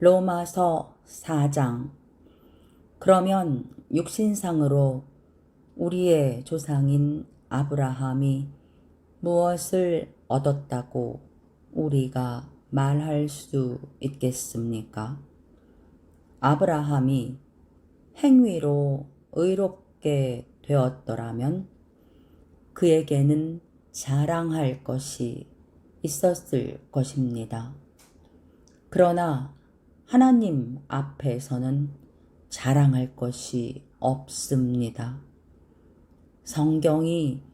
로마서 4장. 그러면 육신상으로 우리의 조상인 아브라함이 무엇을 얻었다고 우리가 말할 수 있겠습니까? 아브라함이 행위로 의롭게 되었더라면 그에게는 자랑할 것이 있었을 것입니다. 그러나 하나님 앞에서는 자랑할 것이 없습니다. 성경이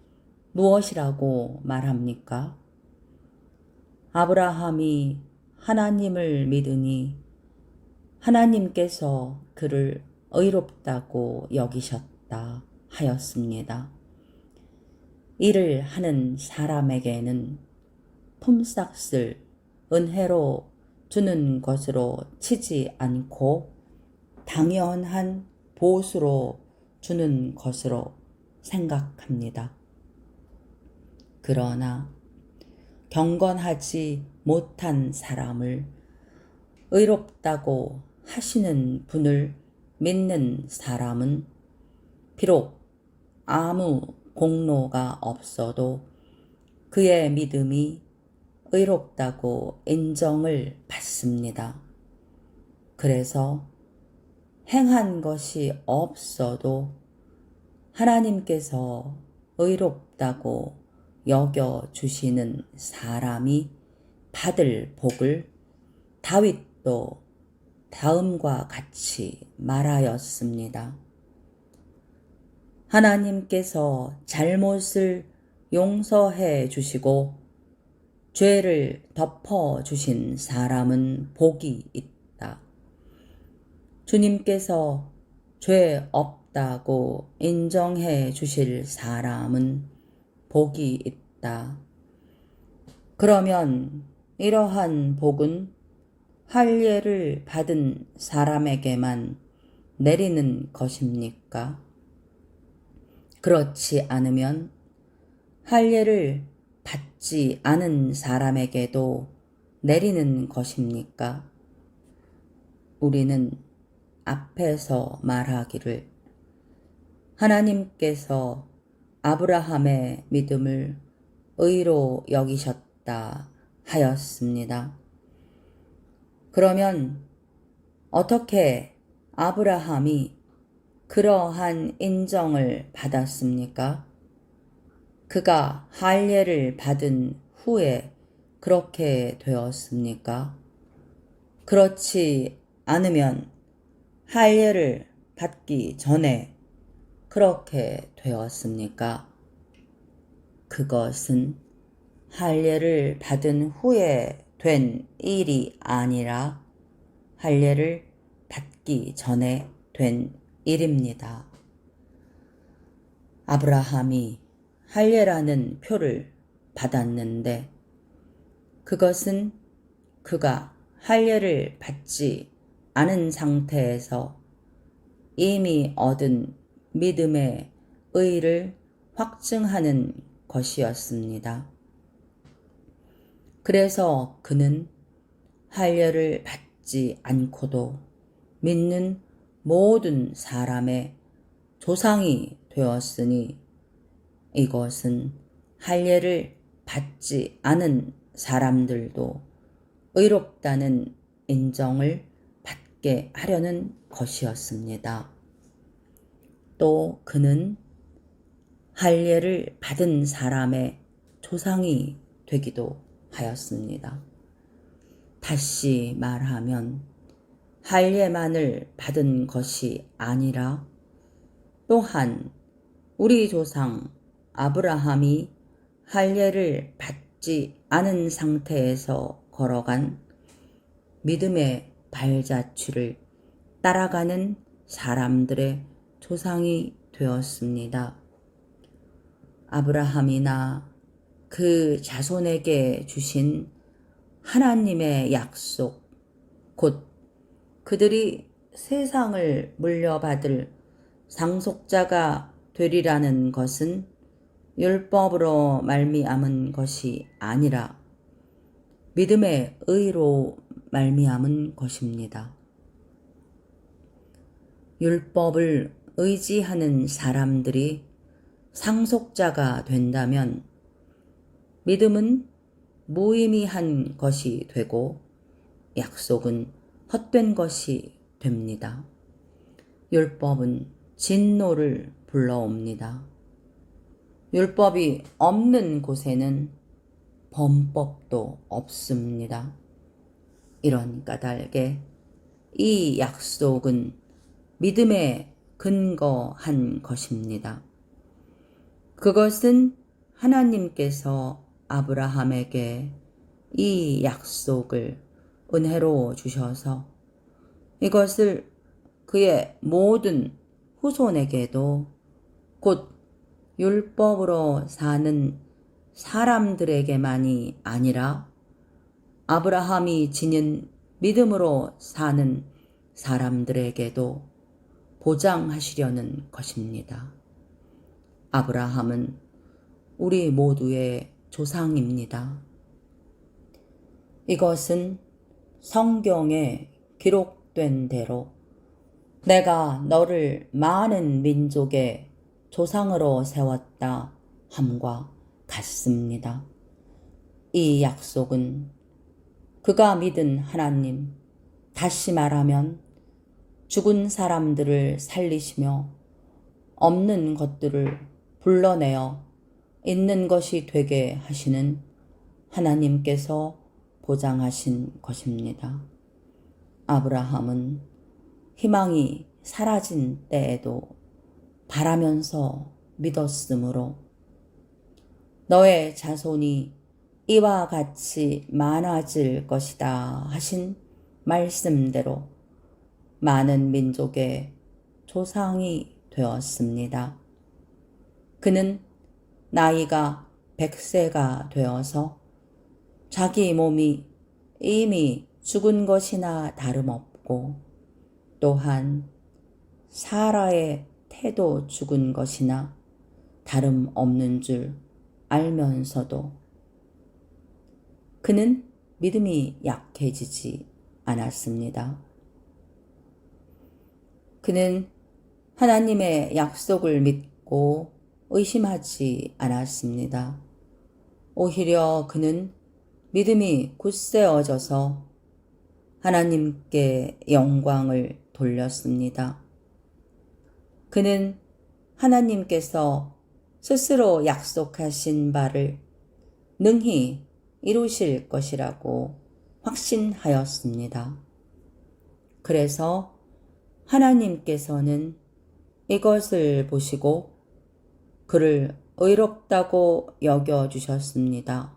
무엇이라고 말합니까? 아브라함이 하나님을 믿으니 하나님께서 그를 의롭다고 여기셨다 하였습니다. 이를 하는 사람에게는 품삯을 은혜로 주는 것으로 치지 않고 당연한 보수로 주는 것으로 생각합니다. 그러나 경건하지 못한 사람을 의롭다고 하시는 분을 믿는 사람은 비록 아무 공로가 없어도 그의 믿음이 의롭다고 인정을 받습니다. 그래서 행한 것이 없어도 하나님께서 의롭다고 여겨주시는 사람이 받을 복을 다윗도 다음과 같이 말하였습니다. 하나님께서 잘못을 용서해 주시고 죄를 덮어 주신 사람은 복이 있다. 주님께서 죄 없다고 인정해 주실 사람은 복이 있다. 그러면 이러한 복은 할례를 받은 사람에게만 내리는 것입니까? 그렇지 않으면 할례를 받지 않은 사람에게도 내리는 것입니까? 우리는 앞에서 말하기를 하나님께서 아브라함의 믿음을 의로 여기셨다 하였습니다. 그러면 어떻게 아브라함이 그러한 인정을 받았습니까? 그가 할례를 받은 후에 그렇게 되었습니까? 그렇지 않으면 할례를 받기 전에 그렇게 되었습니까? 그것은 할례를 받은 후에 된 일이 아니라 할례를 받기 전에 된 일입니다. 아브라함이 할례라는 표를 받았는데 그것은 그가 할례를 받지 않은 상태에서 이미 얻은 믿음의 의를 확증하는 것이었습니다. 그래서 그는 할례를 받지 않고도 믿는 모든 사람의 조상이 되었으니 이것은 할례를 받지 않은 사람들도 의롭다는 인정을 받게 하려는 것이었습니다. 또 그는 할례를 받은 사람의 조상이 되기도 하였습니다. 다시 말하면 할례만을 받은 것이 아니라 또한 우리 조상 아브라함이 할례를 받지 않은 상태에서 걸어간 믿음의 발자취를 따라가는 사람들의 조상이 되었습니다. 아브라함이나 그 자손에게 주신 하나님의 약속, 곧 그들이 세상을 물려받을 상속자가 되리라는 것은 율법으로 말미암은 것이 아니라 믿음의 의로 말미암은 것입니다. 율법을 의지하는 사람들이 상속자가 된다면 믿음은 무의미한 것이 되고 약속은 헛된 것이 됩니다. 율법은 진노를 불러옵니다. 율법이 없는 곳에는 범법도 없습니다. 이런 까닭에 이 약속은 믿음에 근거한 것입니다. 그것은 하나님께서 아브라함에게 이 약속을 은혜로 주셔서 이것을 그의 모든 후손에게도 곧 율법으로 사는 사람들에게만이 아니라 아브라함이 지닌 믿음으로 사는 사람들에게도 보장하시려는 것입니다. 아브라함은 우리 모두의 조상입니다. 이것은 성경에 기록된 대로 내가 너를 많은 민족의 조상으로 세웠다 함과 같습니다. 이 약속은 그가 믿은 하나님, 다시 말하면 죽은 사람들을 살리시며 없는 것들을 불러내어 있는 것이 되게 하시는 하나님께서 보장하신 것입니다. 아브라함은 희망이 사라진 때에도 바라면서 믿었으므로 너의 자손이 이와 같이 많아질 것이다 하신 말씀대로 많은 민족의 조상이 되었습니다. 그는 나이가 100세가 되어서 자기 몸이 이미 죽은 것이나 다름없고 또한 사라의 태도 죽은 것이나 다름없는 줄 알면서도 그는 믿음이 약해지지 않았습니다. 그는 하나님의 약속을 믿고 의심하지 않았습니다. 오히려 그는 믿음이 굳세어져서 하나님께 영광을 돌렸습니다. 그는 하나님께서 스스로 약속하신 바를 능히 이루실 것이라고 확신하였습니다. 그래서 하나님께서는 이것을 보시고 그를 의롭다고 여겨주셨습니다.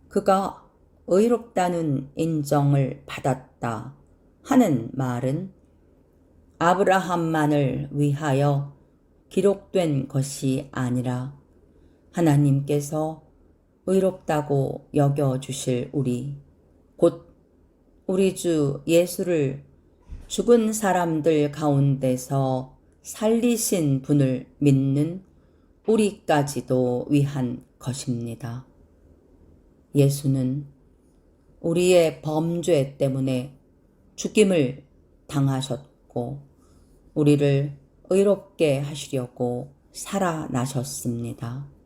그가 의롭다는 인정을 받았다 하는 말은 아브라함만을 위하여 기록된 것이 아니라 하나님께서 의롭다고 여겨주실 곧 우리 주 예수를 죽은 사람들 가운데서 살리신 분을 믿는 우리까지도 위한 것입니다. 예수는 우리의 범죄 때문에 죽임을 당하셨고 우리를 의롭게 하시려고 살아나셨습니다.